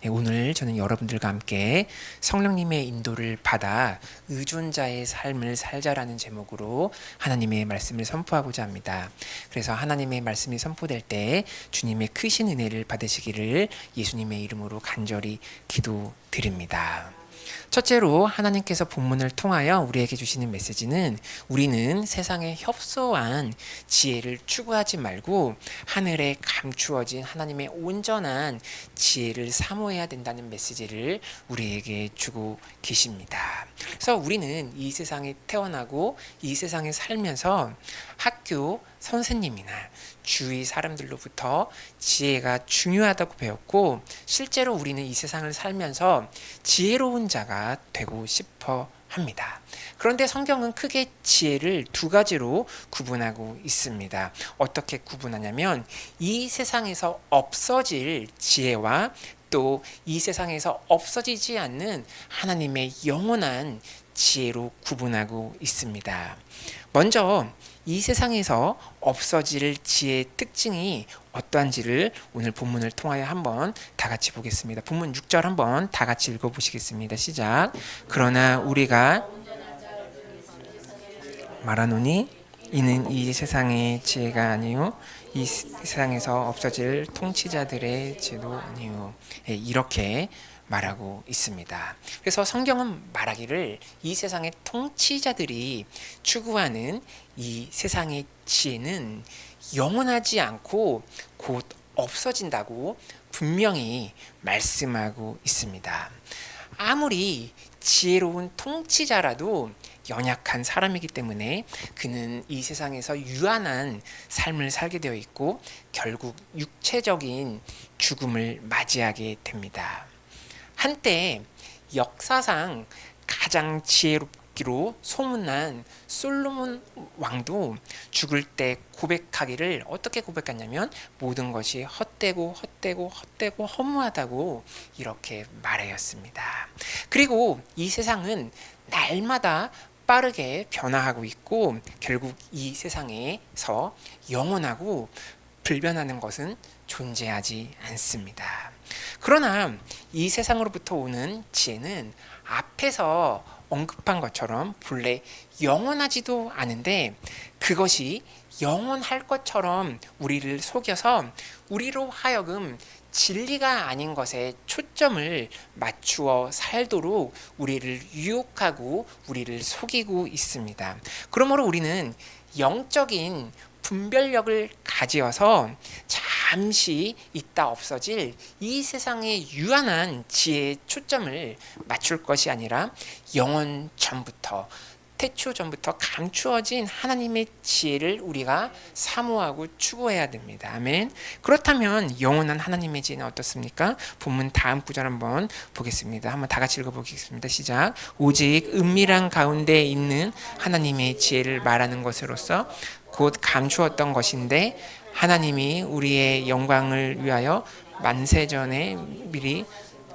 오늘 저는 여러분들과 함께 성령님의 인도를 받아 의존자의 삶을 살자라는 제목으로 하나님의 말씀을 선포하고자 합니다. 그래서 하나님의 말씀이 선포될 때 주님의 크신 은혜를 받으시기를 예수님의 이름으로 간절히 기도드립니다. 첫째로 하나님께서 본문을 통하여 우리에게 주시는 메시지는 우리는 세상에 협소한 지혜를 추구하지 말고 하늘에 감추어진 하나님의 온전한 지혜를 사모해야 된다는 메시지를 우리에게 주고 계십니다. 그래서 우리는 이 세상에 태어나고 이 세상에 살면서 학교 선생님이나 주위 사람들로부터 지혜가 중요하다고 배웠고, 실제로 우리는 이 세상을 살면서 지혜로운 자가 되고 싶어 합니다. 그런데 성경은 크게 지혜를 두 가지로 구분하고 있습니다. 어떻게 구분하냐면 이 세상에서 없어질 지혜와 또 이 세상에서 없어지지 않는 하나님의 영원한 지혜로 구분하고 있습니다. 먼저 이 세상에서 없어질 지혜의 특징이 어떠한지를 오늘 본문을 통하여 한번 다 같이 보겠습니다. 본문 6절 한번 다 같이 읽어보시겠습니다. 시작. 그러나 우리가 말하노니 이는 이 세상의 지혜가 아니요 이 세상에서 없어질 통치자들의 지혜도 아니요, 이렇게 말하고 있습니다. 그래서 성경은 말하기를 이 세상의 통치자들이 추구하는 이 세상의 지혜는 영원하지 않고 곧 없어진다고 분명히 말씀하고 있습니다. 아무리 지혜로운 통치자라도 연약한 사람이기 때문에 그는 이 세상에서 유한한 삶을 살게 되어 있고 결국 육체적인 죽음을 맞이하게 됩니다. 한때 역사상 가장 지혜롭기로 소문난 솔로몬 왕도 죽을 때 고백하기를 어떻게 고백했냐면 모든 것이 헛되고 허무하다고 이렇게 말하였습니다. 그리고 이 세상은 날마다 빠르게 변화하고 있고 결국 이 세상에서 영원하고 불변하는 것은 존재하지 않습니다. 그러나 이 세상으로부터 오는 지혜는 앞에서 언급한 것처럼 본래 영원하지도 않은데 그것이 영원할 것처럼 우리를 속여서 우리로 하여금 진리가 아닌 것에 초점을 맞추어 살도록 우리를 유혹하고 우리를 속이고 있습니다. 그러므로 우리는 영적인 분별력을 가지어서 잠시 있다 없어질 이 세상의 유한한 지혜에 초점을 맞출 것이 아니라 영원 전부터 태초 전부터 감추어진 하나님의 지혜를 우리가 사모하고 추구해야 됩니다. 아멘. 그렇다면 영원한 하나님의 지혜는 어떻습니까? 본문 다음 구절 한번 보겠습니다. 한번 다 같이 읽어보겠습니다. 시작. 오직 은밀한 가운데 있는 하나님의 지혜를 말하는 것으로서 곧 감추었던 것인데 하나님이 우리의 영광을 위하여 만세전에 미리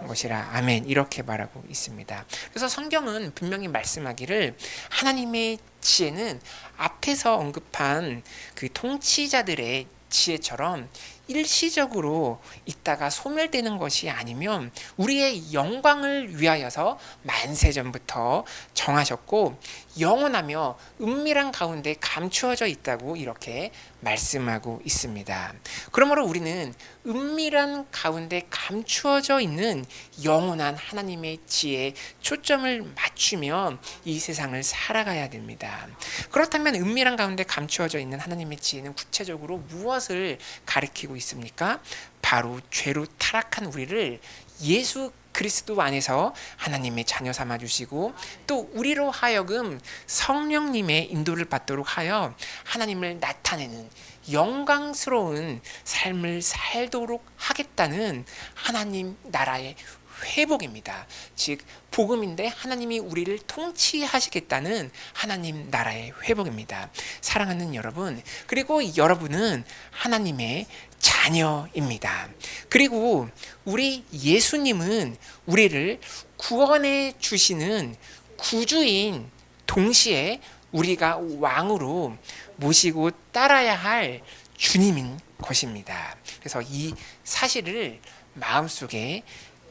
것이라. 아멘. 이렇게 말하고 있습니다. 그래서 성경은 분명히 말씀하기를 하나님의 지혜는 앞에서 언급한 그 통치자들의 지혜처럼 일시적으로 있다가 소멸되는 것이 아니면 우리의 영광을 위하여서 만세전부터 정하셨고 영원하며 은밀한 가운데 감추어져 있다고 이렇게 말씀하고 있습니다. 그러므로 우리는 은밀한 가운데 감추어져 있는 영원한 하나님의 지혜에 초점을 맞추며 이 세상을 살아가야 됩니다. 그렇다면 은밀한 가운데 감추어져 있는 하나님의 지혜는 구체적으로 무엇을 가리키고 있습니까? 바로 죄로 타락한 우리를 예수 그리스도 안에서 하나님의 자녀 삼아 주시고 또 우리로 하여금 성령님의 인도를 받도록 하여 하나님을 나타내는 영광스러운 삶을 살도록 하겠다는 하나님 나라의 회복입니다. 즉 복음인데 하나님이 우리를 통치하시겠다는 하나님 나라의 회복입니다. 사랑하는 여러분, 그리고 여러분은 하나님의 자녀입니다. 그리고 우리 예수님은 우리를 구원해 주시는 구주인 동시에 우리가 왕으로 모시고 따라야 할 주님인 것입니다. 그래서 이 사실을 마음속에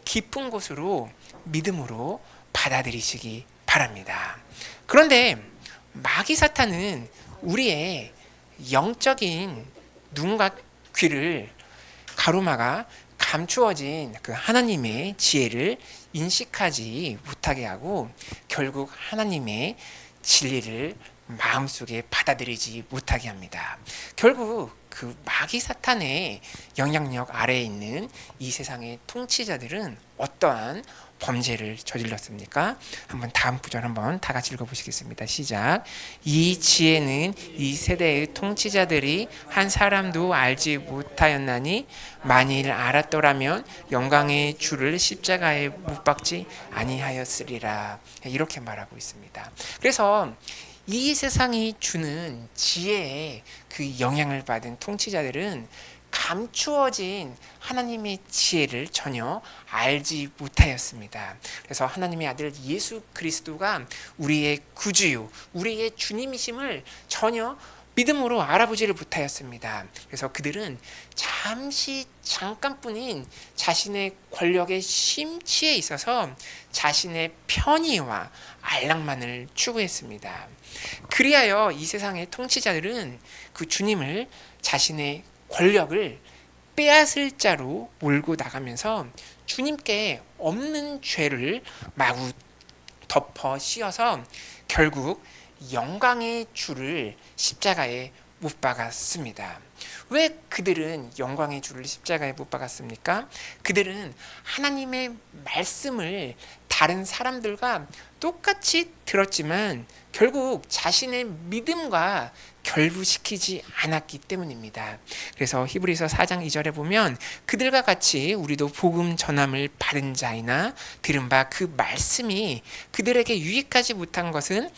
깊은 곳으로 믿음으로 받아들이시기 바랍니다. 그런데 마귀 사탄은 우리의 영적인 눈과 귀를 가로막아 감추어진 그 하나님의 지혜를 인식하지 못하게 하고 결국 하나님의 진리를 마음속에 받아들이지 못하게 합니다. 결국 그 마귀 사탄의 영향력 아래에 있는 이 세상의 통치자들은 어떠한 범죄를 저질렀습니까? 한번 다음 구절 한번 다 같이 읽어보시겠습니다. 시작. 이 지혜는 이 세대의 통치자들이 한 사람도 알지 못하였나니 만일 알았더라면 영광의 주를 십자가에 못 박지 아니하였으리라. 이렇게 말하고 있습니다. 그래서 이 세상이 주는 지혜에 그 영향을 받은 통치자들은 감추어진 하나님의 지혜를 전혀 알지 못하였습니다. 그래서 하나님의 아들 예수 그리스도가 우리의 구주요, 우리의 주님이심을 전혀 믿음으로 알아보지를 못하였습니다. 그래서 그들은 잠깐뿐인 자신의 권력의 심취에 있어서 자신의 편의와 안락만을 추구했습니다. 그리하여 이 세상의 통치자들은 그 주님을 자신의 권력을 빼앗을 자로 몰고 나가면서 주님께 없는 죄를 마구 덮어 씌워서 결국 영광의 주를 십자가에 못 박았습니다. 왜 그들은 영광의 주를 십자가에 못 박았습니까? 그들은 하나님의 말씀을 다른 사람들과 똑같이 들었지만 결국 자신의 믿음과 결부시키지 않았기 때문입니다. 그래서 히브리서 4장 2절에 보면 그들과 같이 우리도 복음 전함을 받은 자이나 들은 바 그 말씀이 그들에게 유익하지 못한 것은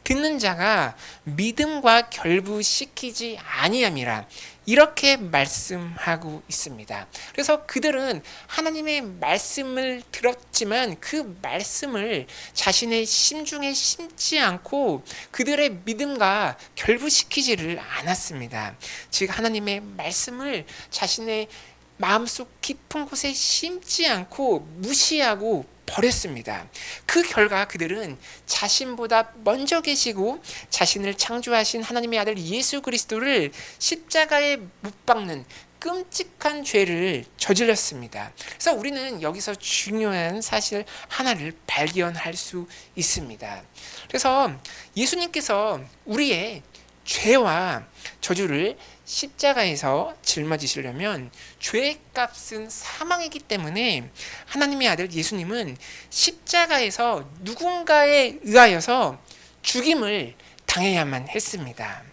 듣는 자가 믿음과 결부시키지 아니함이라 이렇게 말씀하고 있습니다. 그래서 그들은 하나님의 말씀을 들었지만 그 말씀을 자신의 심중에 심지 않고 그들의 믿음과 결부시키지를 않았습니다. 즉 하나님의 말씀을 자신의 마음속 깊은 곳에 심지 않고 무시하고 버렸습니다. 그 결과 그들은 자신보다 먼저 계시고 자신을 창조하신 하나님의 아들 예수 그리스도를 십자가에 못 박는 끔찍한 죄를 저질렀습니다. 그래서 우리는 여기서 중요한 사실 하나를 발견할 수 있습니다. 그래서 예수님께서 우리의 죄와 저주를 십자가에서 짊어지시려면 죄의 값은 사망이기 때문에 하나님의 아들 예수님은 십자가에서 누군가에 의하여서 죽임을 당해야만 했습니다.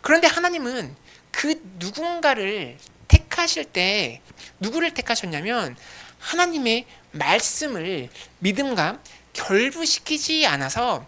그런데 하나님은 그 누군가를 택하실 때 누구를 택하셨냐면 하나님의 말씀을 믿음과 결부시키지 않아서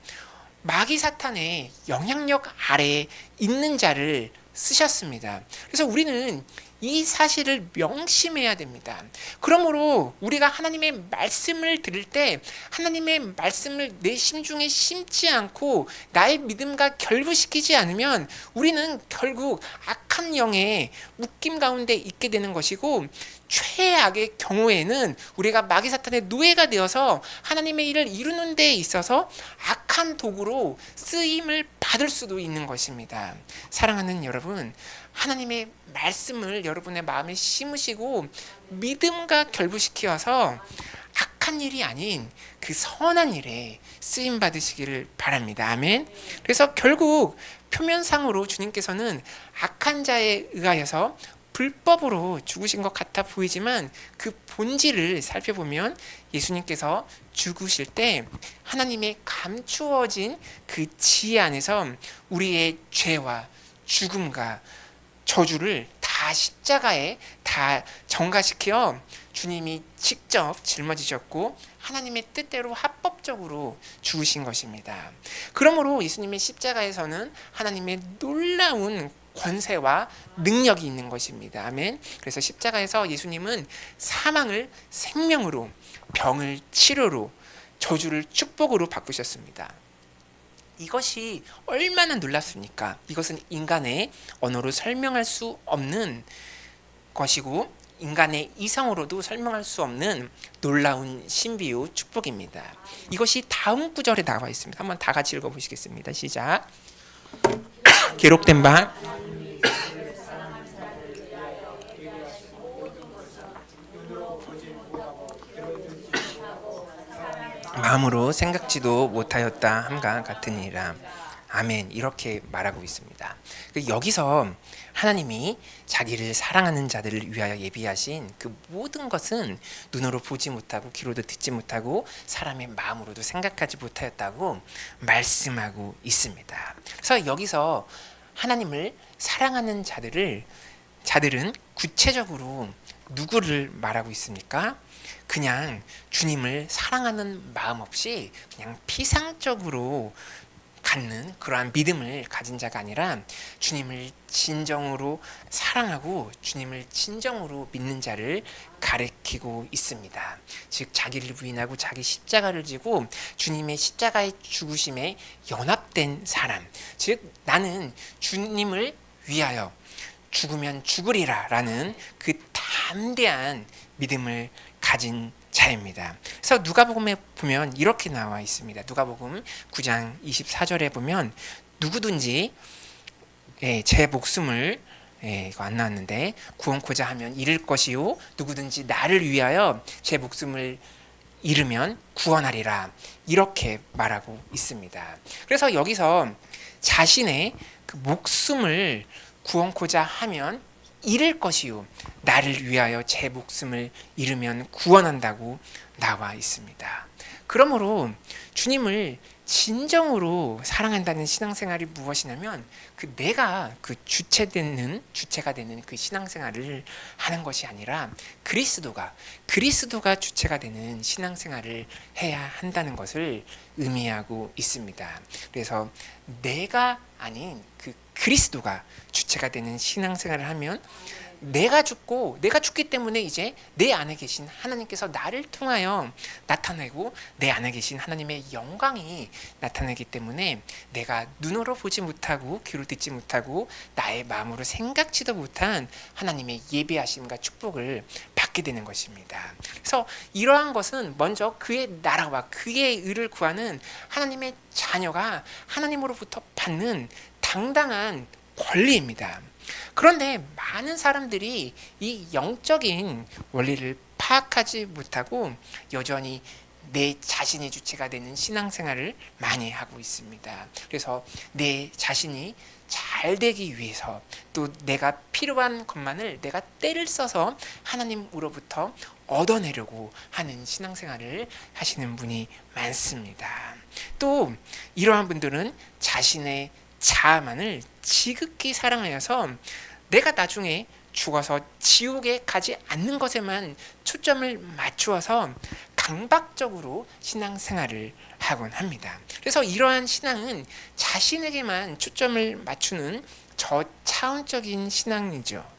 마귀 사탄의 영향력 아래에 있는 자를 쓰셨습니다. 그래서 우리는 이 사실을 명심해야 됩니다. 그러므로 우리가 하나님의 말씀을 들을 때 하나님의 말씀을 내 심중에 심지 않고 나의 믿음과 결부시키지 않으면 우리는 결국 악한 영의 묶임 가운데 있게 되는 것이고 최악의 경우에는 우리가 마귀 사탄의 노예가 되어서 하나님의 일을 이루는 데 있어서 악한 도구로 쓰임을 받을 수도 있는 것입니다. 사랑하는 여러분, 하나님의 말씀을 여러분의 마음에 심으시고 믿음과 결부시켜서 악한 일이 아닌 그 선한 일에 쓰임 받으시기를 바랍니다. 아멘. 그래서 결국 표면상으로 주님께서는 악한 자에 의하여서 불법으로 죽으신 것 같아 보이지만 그 본질을 살펴보면 예수님께서 죽으실 때 하나님의 감추어진 그 지혜 안에서 우리의 죄와 죽음과 저주를 다 십자가에 다 전가시켜 주님이 직접 짊어지셨고 하나님의 뜻대로 합법적으로 죽으신 것입니다. 그러므로 예수님의 십자가에서는 하나님의 놀라운 권세와 능력이 있는 것입니다. 아멘. 그래서 십자가에서 예수님은 사망을 생명으로, 병을 치료로, 저주를 축복으로 바꾸셨습니다. 이것이 얼마나 놀랍습니까? 이것은 인간의 언어로 설명할 수 없는 것이고 인간의 이성으로도 설명할 수 없는 놀라운 신비요 축복입니다. 이것이 다음 구절에 나와 있습니다. 한번 다 같이 읽어보시겠습니다. 시작. 기록된 바 마음으로 생각지도 못하였다 함과 같으니라. 아멘. 이렇게 말하고 있습니다. 여기서 하나님이 자기를 사랑하는 자들을 위하여 예비하신 그 모든 것은 눈으로 보지 못하고 귀로도 듣지 못하고 사람의 마음으로도 생각하지 못하였다고 말씀하고 있습니다. 그래서 여기서 하나님을 사랑하는 자들은 구체적으로 누구를 말하고 있습니까? 그냥 주님을 사랑하는 마음 없이 그냥 피상적으로 갖는 그러한 믿음을 가진 자가 아니라 주님을 진정으로 사랑하고 주님을 진정으로 믿는 자를 가리키고 있습니다. 즉 자기를 부인하고 자기 십자가를 지고 주님의 십자가의 죽으심에 연합된 사람, 즉 나는 주님을 위하여 죽으면 죽으리라 라는 그 담대한 믿음을 가진 자입니다. 그래서 누가복음에 보면 이렇게 나와 있습니다. 누가복음 9장 24절에 보면 누구든지 제 목숨을 이거 안 나왔는데 구원코자 하면 잃을 것이요 누구든지 나를 위하여 제 목숨을 잃으면 구원하리라 이렇게 말하고 있습니다. 그래서 여기서 자신의 그 목숨을 구원코자 하면 잃을 것이요 나를 위하여 제 목숨을 잃으면 구원한다고 나와 있습니다. 그러므로 주님을 진정으로 사랑한다는 신앙생활이 무엇이냐면 내가 주체가 되는 그 신앙생활을 하는 것이 아니라 그리스도가 주체가 되는 신앙생활을 해야 한다는 것을 의미하고 있습니다. 그래서 내가 아닌 그리스도가 주체가 되는 신앙생활을 하면 내가 죽기 때문에 이제 내 안에 계신 하나님께서 나를 통하여 나타내고 내 안에 계신 하나님의 영광이 나타나기 때문에 내가 눈으로 보지 못하고 귀로 듣지 못하고 나의 마음으로 생각지도 못한 하나님의 예배하심과 축복을 받게 되는 것입니다. 그래서 이러한 것은 먼저 그의 나라와 그의 의를 구하는 하나님의 자녀가 하나님으로부터 받는 당당한 권리입니다. 그런데 많은 사람들이 이 영적인 원리를 파악하지 못하고 여전히 내 자신이 주체가 되는 신앙생활을 많이 하고 있습니다. 그래서 내 자신이 잘 되기 위해서 또 내가 필요한 것만을 내가 때를 써서 하나님으로부터 얻어내려고 하는 신앙생활을 하시는 분이 많습니다. 또 이러한 분들은 자신의 자아만을 지극히 사랑하여서 내가 나중에 죽어서 지옥에 가지 않는 것에만 초점을 맞추어서 강박적으로 신앙생활을 하곤 합니다. 그래서 이러한 신앙은 자신에게만 초점을 맞추는 저차원적인 신앙이죠.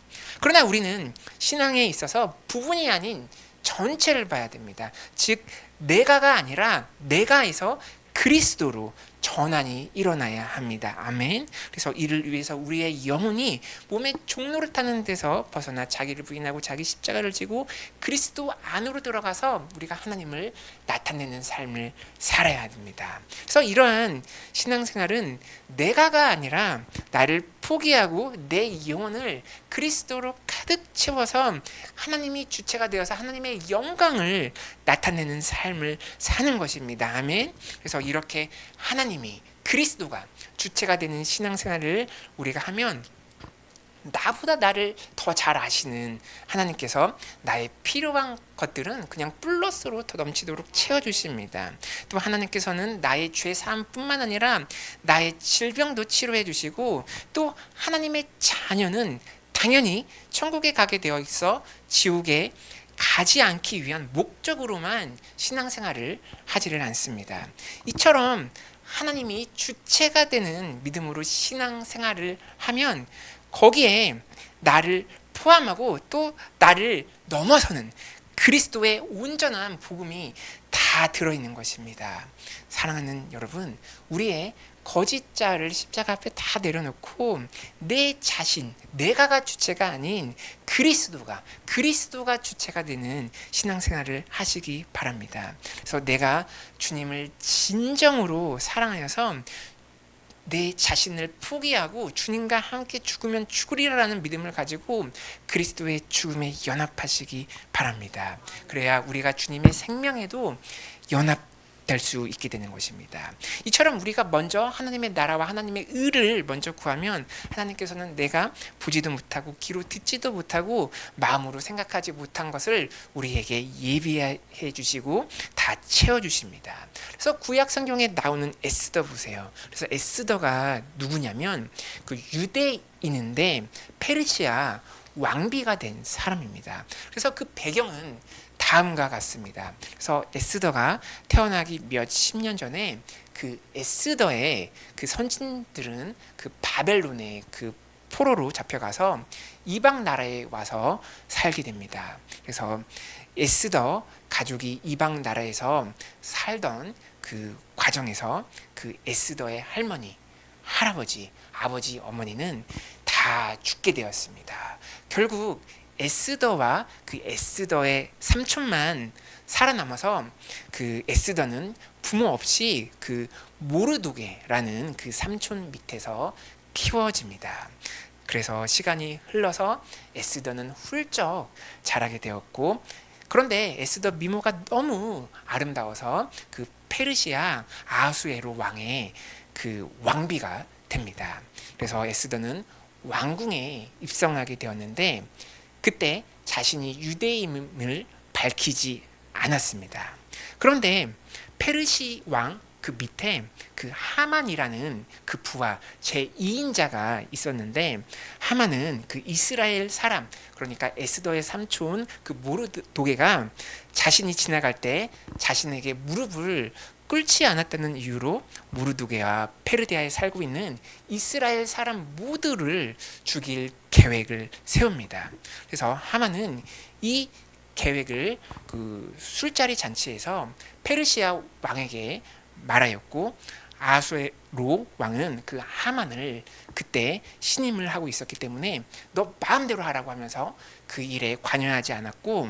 그러나 우리는 신앙에 있어서 부분이 아닌 전체를 봐야 됩니다. 즉 내가가 아니라 내가에서 그리스도로 전환이 일어나야 합니다. 아멘. 그래서 이를 위해서 우리의 영혼이 몸의 종노릇하는 데서 벗어나 자기를 부인하고 자기 십자가를 지고 그리스도 안으로 들어가서 우리가 하나님을 나타내는 삶을 살아야 됩니다. 그래서 이러한 신앙생활은 내가가 아니라 나를 포기하고 내 영혼을 그리스도로 가득 채워서 하나님이 주체가 되어서 하나님의 영광을 나타내는 삶을 사는 것입니다. 아멘. 그래서 이렇게 하나님이 그리스도가 주체가 되는 신앙생활을 우리가 하면 나보다 나를 더 잘 아시는 하나님께서 나의 필요한 것들은 그냥 플러스로 더 넘치도록 채워주십니다. 또 하나님께서는 나의 죄 사함뿐만 아니라 나의 질병도 치료해 주시고 또 하나님의 자녀는 당연히 천국에 가게 되어 있어 지옥에 가지 않기 위한 목적으로만 신앙생활을 하지를 않습니다. 이처럼 하나님이 주체가 되는 믿음으로 신앙생활을 하면 거기에 나를 포함하고 또 나를 넘어서는 그리스도의 온전한 복음이 다 들어있는 것입니다. 사랑하는 여러분, 우리의 거짓자를 십자가 앞에 다 내려놓고 내 자신, 내가가 주체가 아닌 그리스도가 주체가 되는 신앙생활을 하시기 바랍니다. 그래서 내가 주님을 진정으로 사랑하여서 내 자신을 포기하고 주님과 함께 죽으면 죽으리라는 믿음을 가지고 그리스도의 죽음에 연합하시기 바랍니다. 그래야 우리가 주님의 생명에도 연합될 수 있게 되는 것입니다. 이처럼 우리가 먼저 하나님의 나라와 하나님의 의를 먼저 구하면 하나님께서는 내가 보지도 못하고 귀로 듣지도 못하고 마음으로 생각하지 못한 것을 우리에게 예비해 주시고 다 채워주십니다. 그래서 구약 성경에 나오는 에스더 보세요. 그래서 에스더가 누구냐면 그 유대인인데 페르시아 왕비가 된 사람입니다. 그래서 그 배경은 다음과 같습니다. 그래서 에스더가 태어나기 몇십 년 전에 그 에스더의 그 선진들은 그 바벨론의 그 포로로 잡혀가서 이방 나라에 와서 살게 됩니다. 그래서 에스더 가족이 이방 나라에서 살던 그 과정에서 그 에스더의 할머니, 할아버지, 아버지, 어머니는 다 죽게 되었습니다. 결국 에스더와 그 에스더의 삼촌만 살아남아서 그 에스더는 부모 없이 그 모르도게라는 그 삼촌 밑에서 키워집니다. 그래서 시간이 흘러서 에스더는 훌쩍 자라게 되었고, 그런데 에스더 미모가 너무 아름다워서 그 페르시아 아하수에로 왕의 그 왕비가 됩니다. 그래서 에스더는 왕궁에 입성하게 되었는데 그때 자신이 유대인임을 밝히지 않았습니다. 그런데 페르시 왕 그 밑에 그 하만이라는 그 부하 제2인자가 있었는데, 하만은 그 이스라엘 사람, 그러니까 에스더의 삼촌 그 모르도게가 자신이 지나갈 때 자신에게 무릎을 꿇지 않았다는 이유로 모르도게와 페르디아에 살고 있는 이스라엘 사람 모두를 죽일 계획을 세웁니다. 그래서 하만은 이 계획을 그 술자리 잔치에서 페르시아 왕에게 말하였고, 아하수에로 왕은 그 하만을 그때 신임을 하고 있었기 때문에 너 마음대로 하라고 하면서 그 일에 관여하지 않았고,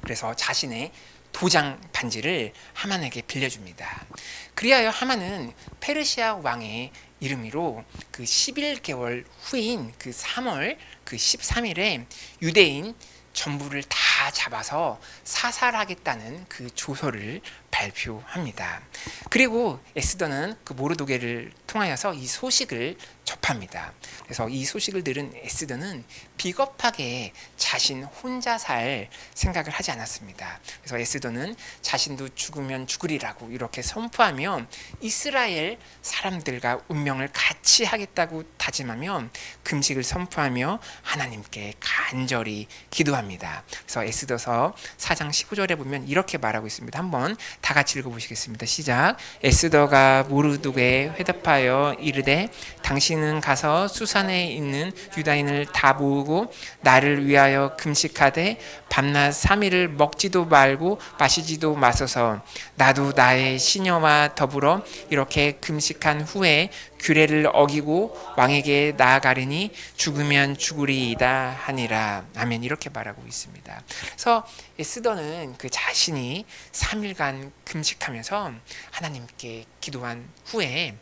그래서 자신의 도장 반지를 하만에게 빌려줍니다. 그리하여 하만은 페르시아 왕의 이름으로 그 11개월 후인 그 3월 그 13일에 유대인 전부를 다 잡아서 사살하겠다는 그 조서를 발표합니다. 그리고 에스더는 그 모르도게를 통하여서 이 소식을 접합니다. 그래서 이 소식을 들은 에스더는 비겁하게 자신 혼자 살 생각을 하지 않았습니다. 그래서 에스더는 자신도 죽으면 죽으리라고 이렇게 선포하며 이스라엘 사람들과 운명을 같이 하겠다고 다짐하며 금식을 선포하며 하나님께 간절히 기도합니다. 그래서 에스더서 4장 15절에 보면 이렇게 말하고 있습니다. 한번 다 같이 읽어보시겠습니다. 시작. 에스더가 모르도게에 회답하여 이르되 당신은 가서 수산에 있는 유다인을 다 모으고 나를 위하여 금식하되 밤낮 3일을 먹지도 말고 마시지도 마소서. 나도 나의 시녀와 더불어 이렇게 금식한 후에 규례를 어기고 왕에게 나아가리니 죽으면 죽으리이다 하니라. 아멘. 이렇게 말하고 있습니다. 그래서 에스더는 그 자신이 3일간 금식하면서 하나님께 기도한 후에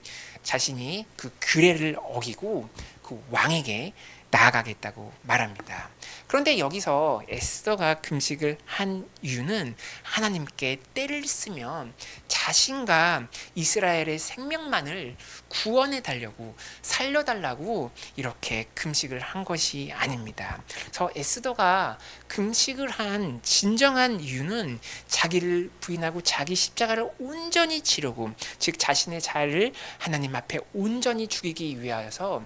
자신이 그 규례를 어기고 그 왕에게 나아가겠다고 말합니다. 그런데 여기서 에스더가 금식을 한 이유는 하나님께 때를 쓰면 자신과 이스라엘의 생명만을 구원해 달라고 살려달라고 이렇게 금식을 한 것이 아닙니다. 그래서 에스더가 금식을 한 진정한 이유는 자기를 부인하고 자기 십자가를 온전히 지르고, 즉 자신의 자아를 하나님 앞에 온전히 죽이기 위하여서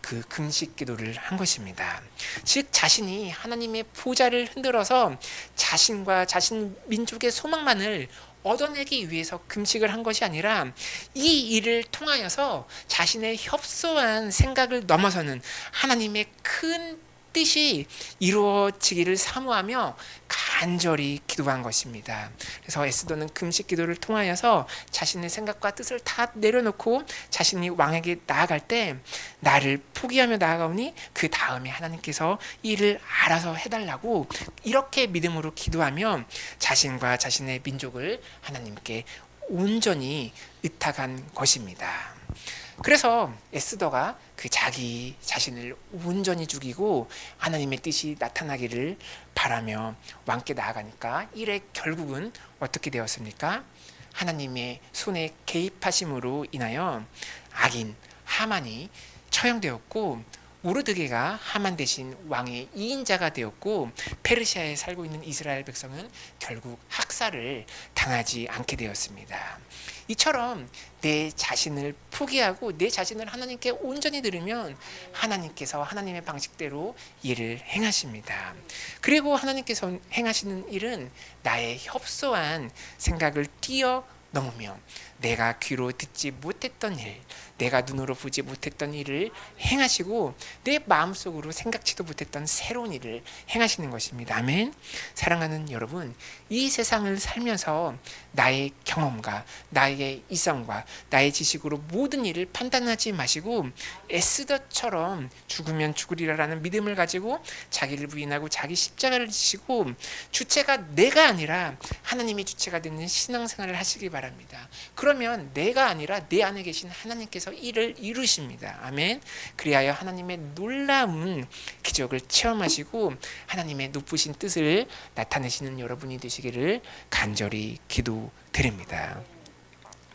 그 금식 기도를 한 것입니다. 즉 자신이 하나님의 보좌를 흔들어서 자신과 자신 민족의 소망만을 얻어내기 위해서 금식을 한 것이 아니라 이 일을 통하여서 자신의 협소한 생각을 넘어서는 하나님의 큰 뜻이 이루어지기를 사모하며 간절히 기도한 것입니다. 그래서 에스더는 금식 기도를 통하여서 자신의 생각과 뜻을 다 내려놓고 자신이 왕에게 나아갈 때 나를 포기하며 나아가오니 그 다음에 하나님께서 이를 알아서 해달라고 이렇게 믿음으로 기도하며 자신과 자신의 민족을 하나님께 온전히 의탁한 것입니다. 그래서 에스더가 그 자기 자신을 온전히 죽이고 하나님의 뜻이 나타나기를 바라며 왕께 나아가니까 이래 결국은 어떻게 되었습니까? 하나님의 손에 개입하심으로 인하여 악인 하만이 처형되었고 모르드게가 하만 대신 왕의 2인자가 되었고 페르시아에 살고 있는 이스라엘 백성은 결국 학살을 당하지 않게 되었습니다. 이처럼 내 자신을 포기하고 내 자신을 하나님께 온전히 드리면 하나님께서 하나님의 방식대로 일을 행하십니다. 그리고 하나님께서 행하시는 일은 나의 협소한 생각을 뛰어넘으며 내가 귀로 듣지 못했던 일, 내가 눈으로 보지 못했던 일을 행하시고 내 마음속으로 생각지도 못했던 새로운 일을 행하시는 것입니다. 아멘. 사랑하는 여러분, 이 세상을 살면서 나의 경험과 나의 이성과 나의 지식으로 모든 일을 판단하지 마시고 에스더처럼 죽으면 죽으리라라는 믿음을 가지고 자기를 부인하고 자기 십자가를 지시고 주체가 내가 아니라 하나님이 주체가 되는 신앙생활을 하시기 바랍니다. 그러면 내가 아니라 내 안에 계신 하나님께서 일을 이루십니다. 아멘. 그리하여 하나님의 놀라운 기적을 체험하시고 하나님의 높으신 뜻을 나타내시는 여러분이 되시기를 간절히 기도드립니다.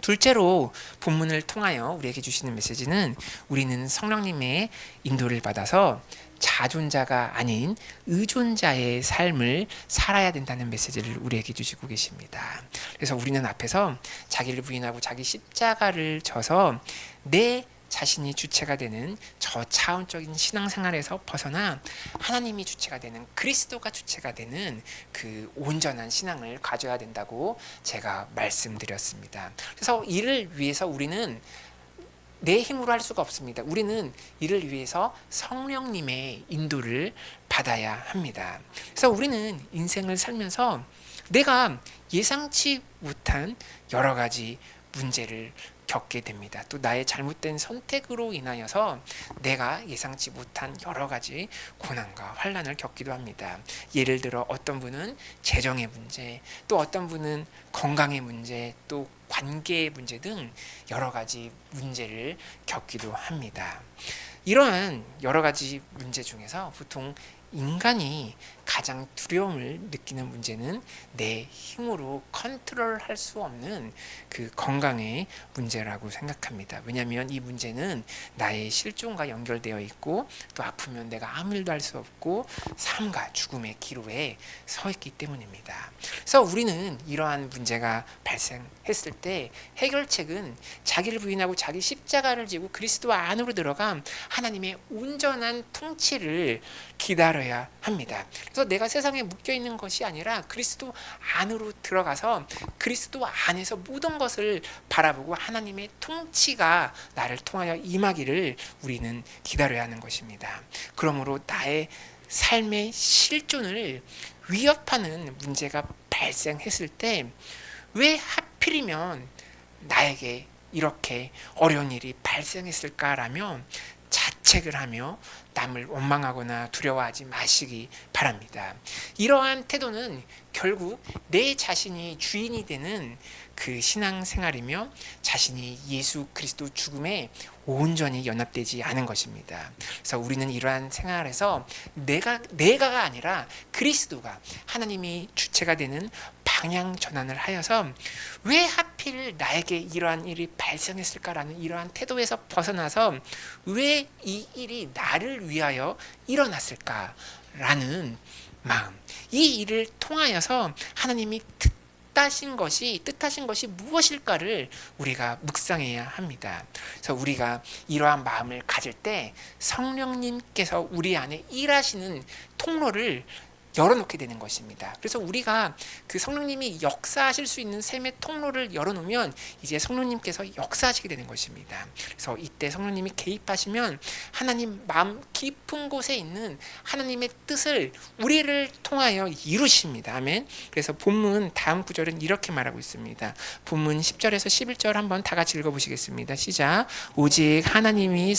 둘째로 본문을 통하여 우리에게 주시는 메시지는 우리는 성령님의 인도를 받아서 자존자가 아닌 의존자의 삶을 살아야 된다는 메시지를 우리에게 주시고 계십니다. 그래서 우리는 앞에서 자기를 부인하고 자기 십자가를 져서 내 자신이 주체가 되는 저차원적인 신앙생활에서 벗어나 하나님이 주체가 되는 그리스도가 주체가 되는 그 온전한 신앙을 가져야 된다고 제가 말씀드렸습니다. 그래서 이를 위해서 우리는 내 힘으로 할 수가 없습니다. 우리는 이를 위해서 성령님의 인도를 받아야 합니다. 그래서 우리는 인생을 살면서 내가 예상치 못한 여러 가지 문제를 겪게 됩니다. 또 나의 잘못된 선택으로 인하여서 내가 예상치 못한 여러 가지 고난과 환난을 겪기도 합니다. 예를 들어 어떤 분은 재정의 문제, 또 어떤 분은 건강의 문제, 또 관계의 문제 등 여러 가지 문제를 겪기도 합니다. 이러한 여러 가지 문제 중에서 보통 인간이 가장 두려움을 느끼는 문제는 내 힘으로 컨트롤할 수 없는 그 건강의 문제라고 생각합니다. 왜냐하면 이 문제는 나의 실존과 연결되어 있고 또 아프면 내가 아무 일도 할 수 없고 삶과 죽음의 기로에 서 있기 때문입니다. 그래서 우리는 이러한 문제가 발생했을 때 해결책은 자기를 부인하고 자기 십자가를 지고 그리스도 안으로 들어가 하나님의 온전한 통치를 기다려야 합니다. 그래서 내가 세상에 묶여 있는 것이 아니라 그리스도 안으로 들어가서 그리스도 안에서 모든 것을 바라보고 하나님의 통치가 나를 통하여 임하기를 우리는 기다려야 하는 것입니다. 그러므로 나의 삶의 실존을 위협하는 문제가 발생했을 때 왜 하필이면 나에게 이렇게 어려운 일이 발생했을까라며 자책을 하며 남을 원망하거나 두려워하지 마시기 바랍니다. 이러한 태도는 결국 내 자신이 주인이 되는 그 신앙생활이며 자신이 예수 그리스도 죽음에 온전히 연합되지 않은 것입니다. 그래서 우리는 이러한 생활에서 내가가 아니라 그리스도가 하나님이 주체가 되는 방향 전환을 하여서 왜 하필 나에게 이러한 일이 발생했을까라는 이러한 태도에서 벗어나서 왜 이 일이 나를 위하여 일어났을까라는 마음, 이 일을 통하여서 하나님이 뜻하신 것이 무엇일까를 우리가 묵상해야 합니다. 그래서 우리가 이러한 마음을 가질 때 성령님께서 우리 안에 일하시는 통로를 열어놓게 되는 것입니다. 그래서 우리가 그 성령님이 역사하실 수 있는 샘의 통로를 열어놓으면 이제 성령님께서 역사하시게 되는 것입니다. 그래서 이때 성령님이 개입하시면 하나님 마음 깊은 곳에 있는 하나님의 뜻을 우리를 통하여 이루십니다. 아멘. 그래서 본문 다음 구절은 이렇게 말하고 있습니다. 본문 10절에서 11절 한번 다 같이 읽어보시겠습니다. 시작. 오직 하나님이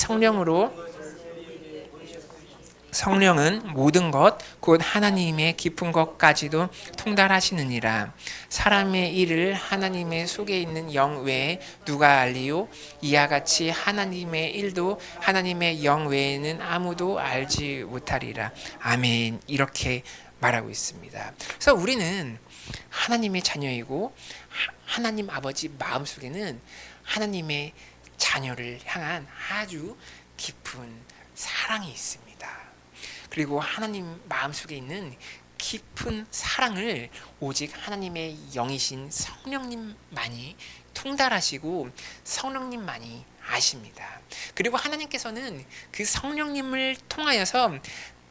성령은 모든 것 곧 하나님의 깊은 것까지도 통달하시느니라. 사람의 일을 하나님의 속에 있는 영 외에 누가 알리요? 이와 같이 하나님의 일도 하나님의 영 외에는 아무도 알지 못하리라. 아멘. 이렇게 말하고 있습니다. 그래서 우리는 하나님의 자녀이고 하나님 아버지 마음속에는 하나님의 자녀를 향한 아주 깊은 사랑이 있습니다. 그리고 하나님 마음속에 있는 깊은 사랑을 오직 하나님의 영이신 성령님만이 통달하시고 성령님만이 아십니다. 그리고 하나님께서는 그 성령님을 통하여서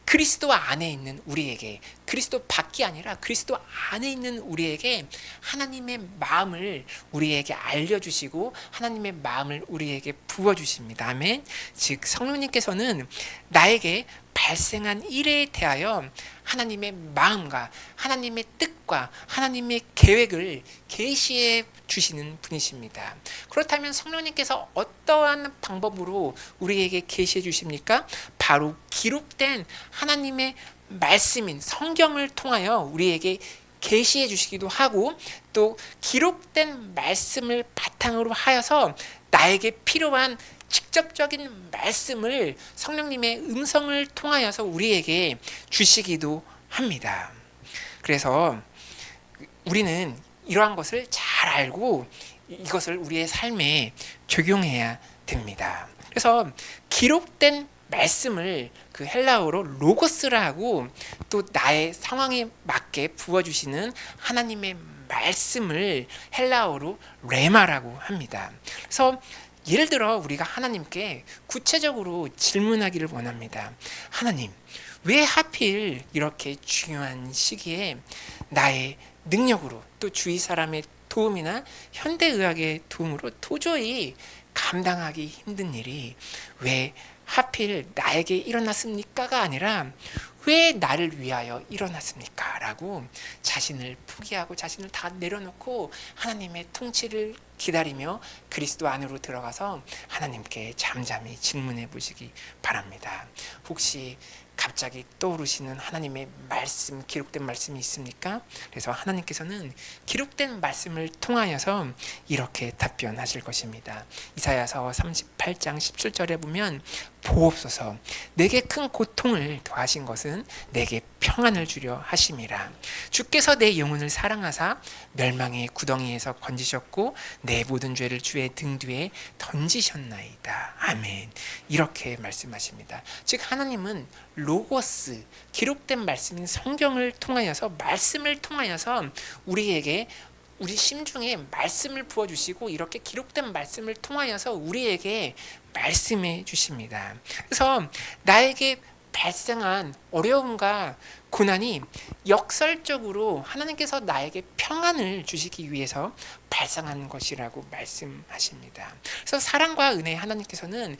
그리스도 안에 있는 우리에게, 그리스도 밖이 아니라 그리스도 안에 있는 우리에게 하나님의 마음을 우리에게 알려주시고 하나님의 마음을 우리에게 부어주십니다. 아멘. 즉 성령님께서는 나에게 발생한 일에 대하여 하나님의 마음과 하나님의 뜻과 하나님의 계획을 계시해 주시는 분이십니다. 그렇다면 성령님께서 어떠한 방법으로 우리에게 계시해 주십니까? 바로 기록된 하나님의 말씀인 성경을 통하여 우리에게 계시해 주시기도 하고, 또 기록된 말씀을 바탕으로 하여서 나에게 필요한 직접적인 말씀을 성령님의 음성을 통하여서 우리에게 주시기도 합니다. 그래서 우리는 이러한 것을 잘 알고 이것을 우리의 삶에 적용해야 됩니다. 그래서 기록된 말씀을 그 헬라어로 로고스라 하고, 또 나의 상황에 맞게 부어주시는 하나님의 말씀을 헬라어로 레마라고 합니다. 그래서 예를 들어 우리가 하나님께 구체적으로 질문하기를 원합니다. 하나님, 왜 하필 이렇게 중요한 시기에 나의 능력으로, 또 주위 사람의 도움이나 현대의학의 도움으로 도저히 감당하기 힘든 일이 왜 하필 나에게 일어났습니까가 아니라 왜 나를 위하여 일어났습니까? 라고 자신을 포기하고 자신을 다 내려놓고 하나님의 통치를 기다리며 그리스도 안으로 들어가서 하나님께 잠잠히 질문해 보시기 바랍니다. 혹시 갑자기 떠오르시는 하나님의 말씀, 기록된 말씀이 있습니까? 그래서 하나님께서는 기록된 말씀을 통하여서 이렇게 답변하실 것입니다. 이사야서 38장 17절에 보면 보옵소서, 내게 큰 고통을 더하신 것은 내게 평안을 주려 하심이라. 주께서 내 영혼을 사랑하사 멸망의 구덩이에서 건지셨고 내 모든 죄를 주의 등 뒤에 던지셨나이다. 아멘. 이렇게 말씀하십니다. 즉 하나님은 로고스, 기록된 말씀인 성경을 통하여서, 말씀을 통하여서 우리에게, 우리 심중에 말씀을 부어주시고 이렇게 기록된 말씀을 통하여서 우리에게 말씀해 주십니다. 그래서 나에게 발생한 어려움과 고난이 역설적으로 하나님께서 나에게 평안을 주시기 위해서 발생한 것이라고 말씀하십니다. 그래서 사랑과 은혜의 하나님께서는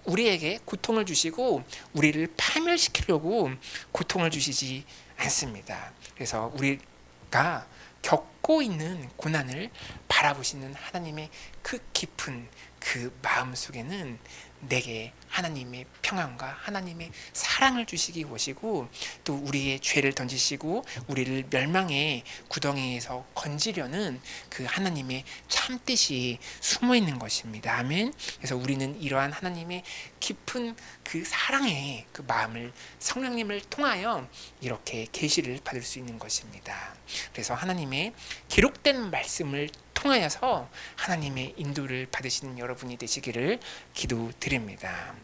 우리에게 고통을 주시고 우리를 파멸시키려고 고통을 주시지 않습니다. 그래서 우리가 겪고 있는 고난을 바라보시는 하나님의 그 깊은 그 마음 속에는 내게 하나님의 평안과 하나님의 사랑을 주시기 원하시고, 또 우리의 죄를 던지시고 우리를 멸망의 구덩이에서 건지려는 그 하나님의 참뜻이 숨어 있는 것입니다. 아멘. 그래서 우리는 이러한 하나님의 깊은 그 사랑의 그 마음을 성령님을 통하여 이렇게 계시를 받을 수 있는 것입니다. 그래서 하나님의 기록된 말씀을 통하여서 하나님의 인도를 받으시는 여러분이 되시기를 기도드립니다.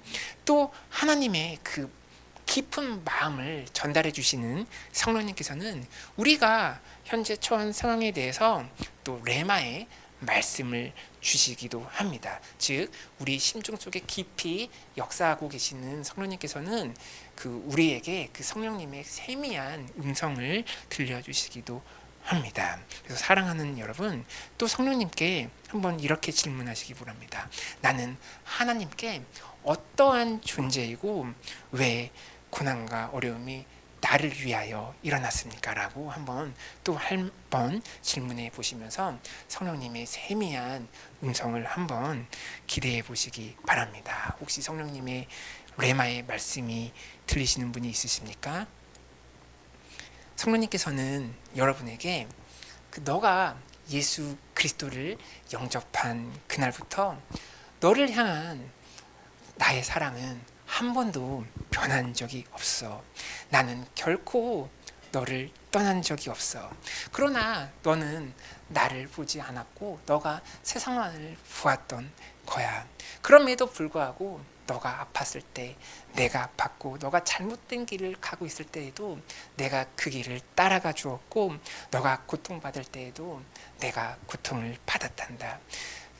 또 하나님의 그 깊은 마음을 전달해 주시는 성령님께서는 우리가 현재 처한 상황에 대해서 또 레마의 말씀을 주시기도 합니다. 즉 우리 심중 속에 깊이 역사하고 계시는 성령님께서는 그 우리에게 그 성령님의 세미한 음성을 들려주시기도 합니다. 그래서 사랑하는 여러분, 또 성령님께 한번 이렇게 질문하시기 바랍니다. 나는 하나님께 어떠한 존재이고 왜 고난과 어려움이 나를 위하여 일어났습니까? 라고 한번 또 한 번 질문해 보시면서 성령님의 세미한 음성을 한번 기대해 보시기 바랍니다. 혹시 성령님의 레마의 말씀이 들리시는 분이 있으십니까? 성령님께서는 여러분에게 너가 예수 그리스도를 영접한 그날부터 너를 향한 나의 사랑은 한 번도 변한 적이 없어. 나는 결코 너를 떠난 적이 없어. 그러나 너는 나를 보지 않았고 너가 세상만을 보았던 거야. 그럼에도 불구하고 너가 아팠을 때 내가 아팠고 너가 잘못된 길을 가고 있을 때에도 내가 그 길을 따라가 주었고 너가 고통받을 때에도 내가 고통을 받았단다.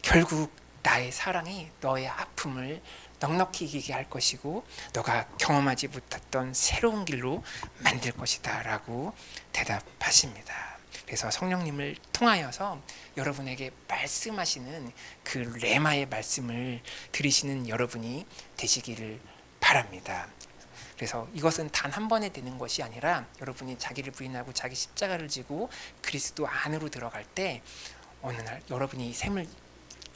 결국 나의 사랑이 너의 아픔을 넉넉히 이기게 할 것이고 너가 경험하지 못했던 새로운 길로 만들 것이다 라고 대답하십니다. 그래서 성령님을 통하여서 여러분에게 말씀하시는 그 레마의 말씀을 들으시는 여러분이 되시기를 바랍니다. 그래서 이것은 단 한 번에 되는 것이 아니라 여러분이 자기를 부인하고 자기 십자가를 지고 그리스도 안으로 들어갈 때 어느 날 여러분이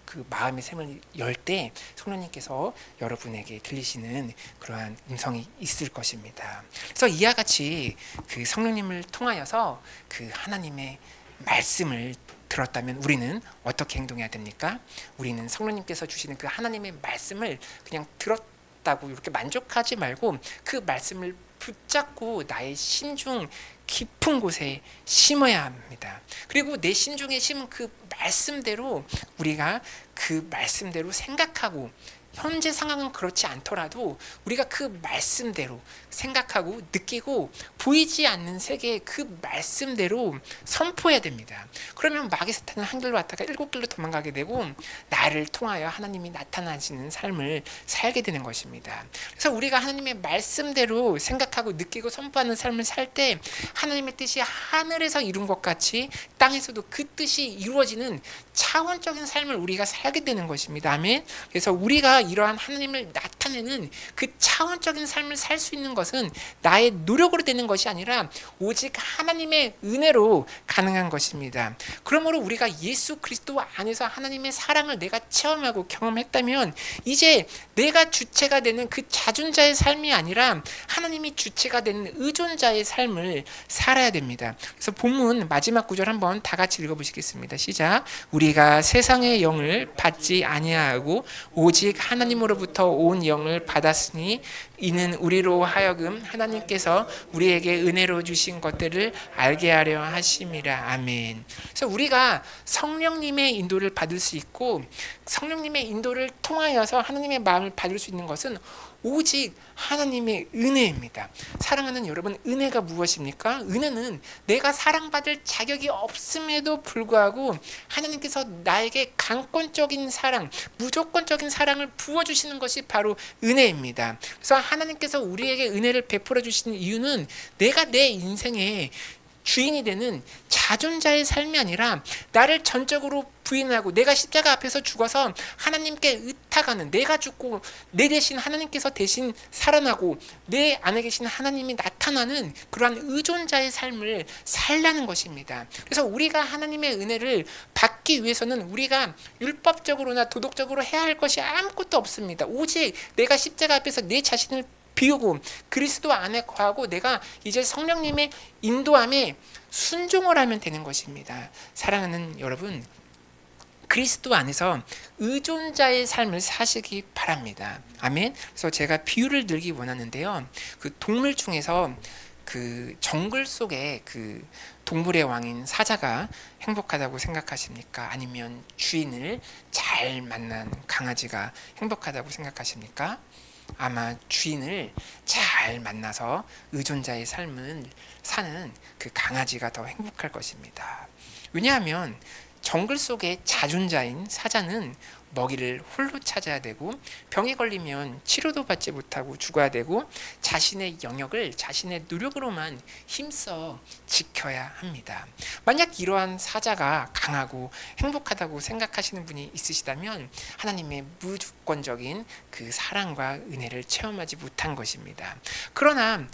그 마음의 샘을 열 때 성령님께서 여러분에게 들리시는 그러한 음성이 있을 것입니다. 그래서 이와 같이 그 성령님을 통하여서 그 하나님의 말씀을 들었다면 우리는 어떻게 행동해야 됩니까? 우리는 성령님께서 주시는 그 하나님의 말씀을 그냥 들었다고 이렇게 만족하지 말고 그 말씀을 붙잡고 나의 심중 깊은 곳에 심어야 합니다. 그리고 내 심중에 심은 그 말씀대로 우리가 그 말씀대로 생각하고 현재 상황은 그렇지 않더라도 우리가 그 말씀대로 생각하고 느끼고 보이지 않는 세계의 그 말씀대로 선포해야 됩니다. 그러면 마귀 사탄은 한 길로 왔다가 7길로 도망가게 되고 나를 통하여 하나님이 나타나시는 삶을 살게 되는 것입니다. 그래서 우리가 하나님의 말씀대로 생각하고 느끼고 선포하는 삶을 살 때 하나님의 뜻이 하늘에서 이룬 것 같이 땅에서도 그 뜻이 이루어지는 차원적인 삶을 우리가 살게 되는 것입니다. 아멘. 그래서 우리가 이러한 하나님을 나타내는 그 차원적인 삶을 살 수 있는 것은 나의 노력으로 되는 것이 아니라 오직 하나님의 은혜로 가능한 것입니다. 그러므로 우리가 예수 그리스도 안에서 하나님의 사랑을 내가 체험하고 경험했다면 이제 내가 주체가 되는 그 자존자의 삶이 아니라 하나님이 주체가 되는 의존자의 삶을 살아야 됩니다. 그래서 본문 마지막 구절 한번 다 같이 읽어보시겠습니다. 시작. 우리가 세상의 영을 받지 아니하고 오직 하나님으로부터 온 영을 받았으니 이는 우리로 하여금 하나님께서 우리에게 은혜로 주신 것들을 알게 하려 하심이라. 아멘. 그래서 우리가 성령님의 인도를 받을 수 있고 성령님의 인도를 통하여서 하나님의 마음을 받을 수 있는 것은 오직 하나님의 은혜입니다. 사랑하는 여러분, 은혜가 무엇입니까? 은혜는 내가 사랑받을 자격이 없음에도 불구하고 하나님께서 나에게 강권적인 사랑, 무조건적인 사랑을 부어주시는 것이 바로 은혜입니다. 그래서 하나님께서 우리에게 은혜를 베풀어 주시는 이유는 내가 내 인생에 주인이 되는 자존자의 삶이 아니라 나를 전적으로 부인하고 내가 십자가 앞에서 죽어서 하나님께 의탁하는, 내가 죽고 내 대신 하나님께서 대신 살아나고 내 안에 계신 하나님이 나타나는 그러한 의존자의 삶을 살라는 것입니다. 그래서 우리가 하나님의 은혜를 받기 위해서는 우리가 율법적으로나 도덕적으로 해야 할 것이 아무것도 없습니다. 오직 내가 십자가 앞에서 내 자신을 비우고 그리스도 안에 거하고 내가 이제 성령님의 인도함에 순종을 하면 되는 것입니다. 사랑하는 여러분, 그리스도 안에서 의존자의 삶을 사시기 바랍니다. 아멘. 그래서 제가 비유를 들기 원하는데요. 그 동물 중에서 그 정글 속에 그 동물의 왕인 사자가 행복하다고 생각하십니까? 아니면 주인을 잘 만난 강아지가 행복하다고 생각하십니까? 아마 주인을 잘 만나서 의존자의 삶을 사는 그 강아지가 더 행복할 것입니다. 왜냐하면 정글 속의 자존자인 사자는 먹이를 홀로 찾아야 되고, 병에 걸리면 치료도 받지 못하고 죽어야 되고, 자신의 영역을 자신의 노력으로만 힘써 지켜야 합니다. 만약 이러한 사자가 강하고 행복하다고 생각하시는 분이 있으시다면 하나님의 무조건적인 그 사랑과 은혜를 체험하지 못한 것입니다. 그러나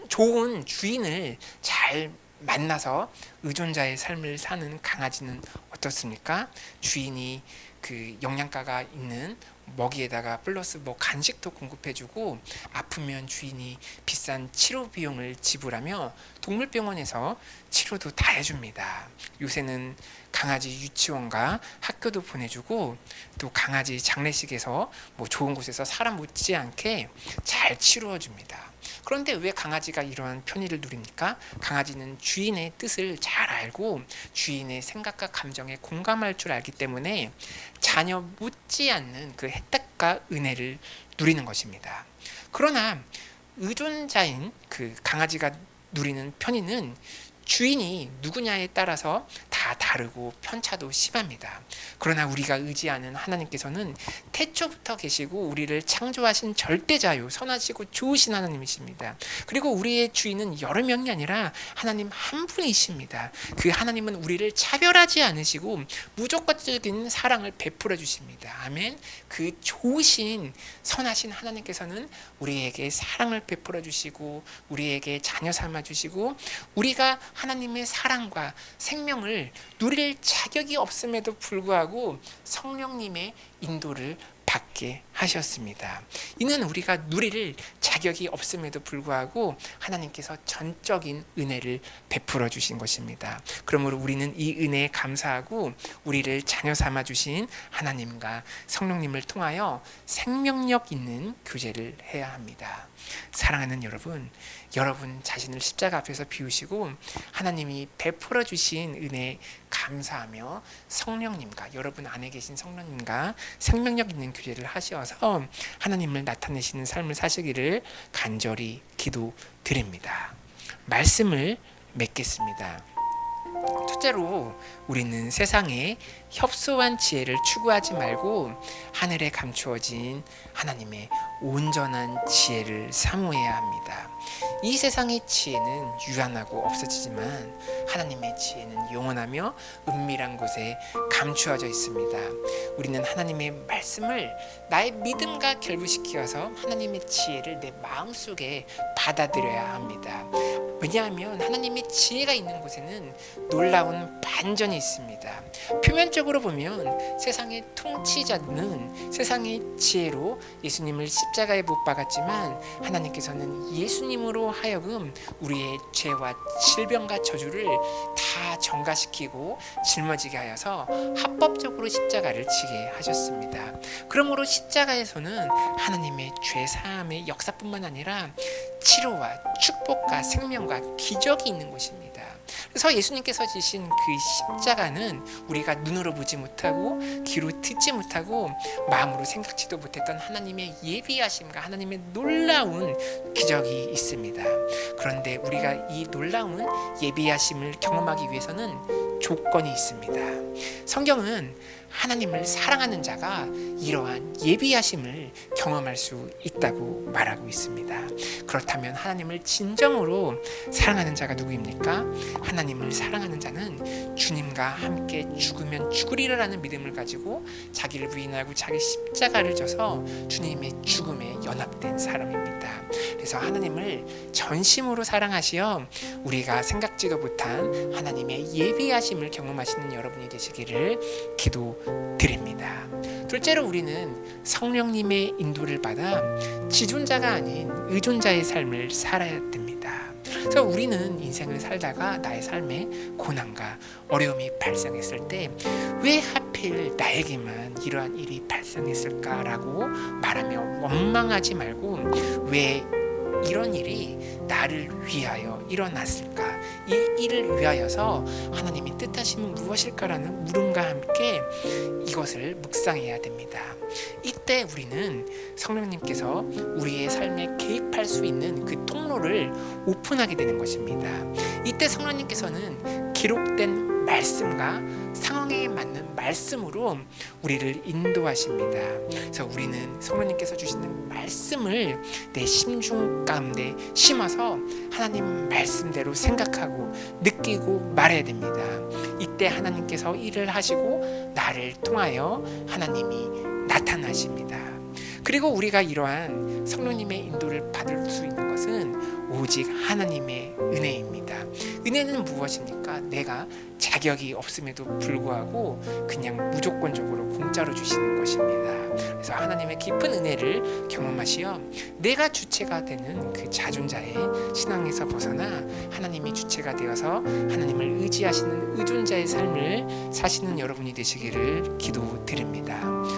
좋은 주인을 잘 만나서 의존자의 삶을 사는 강아지는 어떻습니까? 주인이 그 영양가가 있는 먹이에다가 플러스 간식도 공급해주고, 아프면 주인이 비싼 치료 비용을 지불하며 동물병원에서 치료도 다 해줍니다. 요새는 강아지 유치원과 학교도 보내주고, 또 강아지 장례식에서 좋은 곳에서 사람 못지않게 잘 치루어줍니다. 그런데 왜 강아지가 이러한 편의를 누립니까? 강아지는 주인의 뜻을 잘 알고 주인의 생각과 감정에 공감할 줄 알기 때문에 자녀 못지않는 그 혜택과 은혜를 누리는 것입니다. 그러나 의존자인 그 강아지가 누리는 편의는 주인이 누구냐에 따라서 다 다르고 편차도 심합니다. 그러나 우리가 의지하는 하나님께서는 태초부터 계시고 우리를 창조하신 절대자요, 선하시고 좋으신 하나님이십니다. 그리고 우리의 주인은 여러 명이 아니라 하나님 한 분이십니다. 그 하나님은 우리를 차별하지 않으시고 무조건적인 사랑을 베풀어 주십니다. 아멘. 그 좋으신 선하신 하나님께서는 우리에게 사랑을 베풀어 주시고 우리에게 자녀 삼아 주시고, 우리가 하나님의 사랑과 생명을 누릴 자격이 없음에도 불구하고 성령님의 인도를 받게 하셨습니다. 이는 우리가 누릴 자격이 없음에도 불구하고 하나님께서 전적인 은혜를 베풀어 주신 것입니다. 그러므로 우리는 이 은혜에 감사하고 우리를 자녀 삼아 주신 하나님과 성령님을 통하여 생명력 있는 교제를 해야 합니다. 사랑하는 여러분, 여러분 자신을 십자가 앞에서 비우시고 하나님이 베풀어 주신 은혜에 감사하며 성령님과, 여러분 안에 계신 성령님과 생명력 있는 교제를 하셔서 하나님을 나타내시는 삶을 사시기를 간절히 기도드립니다. 말씀을 맺겠습니다. 첫째로 우리는 세상에 협소한 지혜를 추구하지 말고 하늘에 감추어진 하나님의 온전한 지혜를 사모해야 합니다. 이 세상의 지혜는 유한하고 없어지지만 하나님의 지혜는 영원하며 은밀한 곳에 감추어져 있습니다. 우리는 하나님의 말씀을 나의 믿음과 결부시켜서 하나님의 지혜를 내 마음속에 받아들여야 합니다. 왜냐하면 하나님의 지혜가 있는 곳에는 놀라운 반전이 있습니다. 표면적으로 보면 세상의 통치자는 세상의 지혜로 예수님을 십자가에 못 박았지만 하나님께서는 예수님으로 하여금 우리의 죄와 질병과 저주를 다 전가시키고 짊어지게 하여서 합법적으로 십자가를 지게 하셨습니다. 그러므로 십자가에서는 하나님의 죄 사함의 역사뿐만 아니라 치료와 축복과 생명과 기적이 있는 곳입니다. 그래서 예수님께서 지신 그 십자가는 우리가 눈으로 보지 못하고 귀로 듣지 못하고 마음으로 생각지도 못했던 하나님의 예비하심과 하나님의 놀라운 기적이 있습니다. 그런데 우리가 이 놀라운 예비하심을 경험하기 위해서는 조건이 있습니다. 성경은 하나님을 사랑하는 자가 이러한 예비하심을 경험할 수 있다고 말하고 있습니다. 그렇다면 하나님을 진정으로 사랑하는 자가 누구입니까? 하나님을 사랑하는 자는 주님과 함께 죽으면 죽으리라는 믿음을 가지고 자기를 부인하고 자기 십자가를 져서 주님의 죽음에 연합된 사람입니다. 그래서 하나님을 전심으로 사랑하시어 우리가 생각지도 못한 하나님의 예비하심을 경험하시는 여러분이 되시기를 기도드립니다. 둘째로 우리는 성령님의 인도를 받아 지존자가 아닌 의존자의 삶을 살아야 됩니다. 그래서 우리는 인생을 살다가 나의 삶에 고난과 어려움이 발생했을 때 왜 하필 나에게만 이러한 일이 발생했을까라고 말하며 원망하지 말고 왜 이런 일이 나를 위하여 일어났을까? 이 일을 위하여서 하나님의 뜻하심은 무엇일까라는 물음과 함께 이것을 묵상해야 됩니다. 이때 우리는 성령님께서 우리의 삶에 개입할 수 있는 그 통로를 오픈하게 되는 것입니다. 이때 성령님께서는 기록된 말씀과 상황에 맞는 말씀으로 우리를 인도하십니다. 그래서 우리는 성령님께서 주시는 말씀을 내 심중 가운데 심어서 하나님 말씀대로 생각하고 느끼고 말해야 됩니다. 이때 하나님께서 일을 하시고 나를 통하여 하나님이 나타나십니다. 그리고 우리가 이러한 성령님의 인도를 받을 수 있는 것은 오직 하나님의 은혜입니다. 은혜는 무엇입니까? 내가 자격이 없음에도 불구하고 그냥 무조건적으로 공짜로 주시는 것입니다. 그래서 하나님의 깊은 은혜를 경험하시어 내가 주체가 되는 그 자존자의 신앙에서 벗어나 하나님이 주체가 되어서 하나님을 의지하시는 의존자의 삶을 사시는 여러분이 되시기를 기도드립니다.